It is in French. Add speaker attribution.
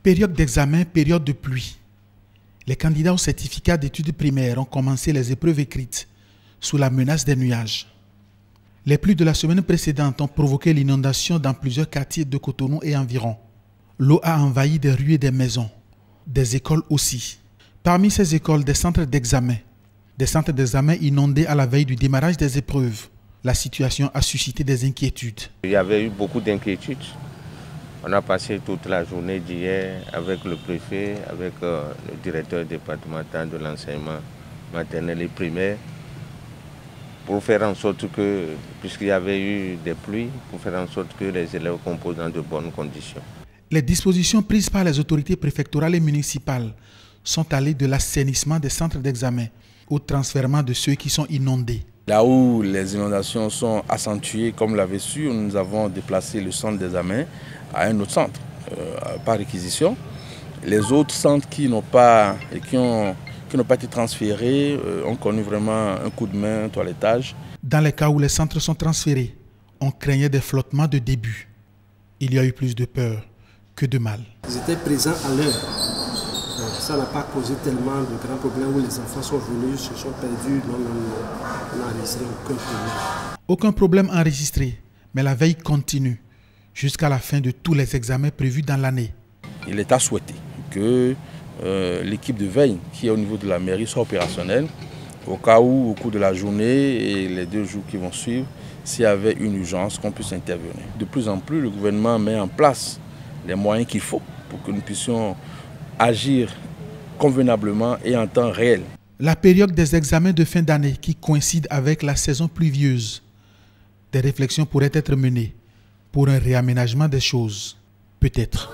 Speaker 1: Période d'examen, période de pluie. Les candidats au certificat d'études primaires ont commencé les épreuves écrites sous la menace des nuages. Les pluies de la semaine précédente ont provoqué l'inondation dans plusieurs quartiers de Cotonou et environ. L'eau a envahi des rues et des maisons, des écoles aussi. Parmi ces écoles, des centres d'examen inondés à la veille du démarrage des épreuves. La situation a suscité des inquiétudes.
Speaker 2: Il y avait eu beaucoup d'inquiétudes. On a passé toute la journée d'hier avec le préfet, avec le directeur départemental de l'enseignement maternel et primaire, pour faire en sorte que, puisqu'il y avait eu des pluies, pour faire en sorte que les élèves composent dans de bonnes conditions.
Speaker 1: Les dispositions prises par les autorités préfectorales et municipales sont allées de l'assainissement des centres d'examen au transfèrement de ceux qui sont inondés.
Speaker 3: Là où les inondations sont accentuées, comme l'avait su, nous avons déplacé le centre d'examen à un autre centre, par réquisition. Les autres centres qui n'ont pas été transférés ont connu vraiment un coup de main, un toilettage.
Speaker 1: Dans les cas où les centres sont transférés, on craignait des flottements de début. Il y a eu plus de peur que de mal.
Speaker 4: Ils étaient présents à l'heure. Ça n'a pas causé tellement de grands problèmes où les enfants sont venus, se sont perdus. Non, on n'a enregistré aucun problème.
Speaker 1: Aucun problème enregistré, mais la veille continue jusqu'à la fin de tous les examens prévus dans l'année.
Speaker 3: Il est à souhaiter que l'équipe de veille qui est au niveau de la mairie soit opérationnelle au cas où, au cours de la journée et les 2 jours qui vont suivre, s'il y avait une urgence, qu'on puisse intervenir. De plus en plus, le gouvernement met en place les moyens qu'il faut pour que nous puissions agir convenablement et en temps réel.
Speaker 1: La période des examens de fin d'année qui coïncide avec la saison pluvieuse, des réflexions pourraient être menées pour un réaménagement des choses, peut-être.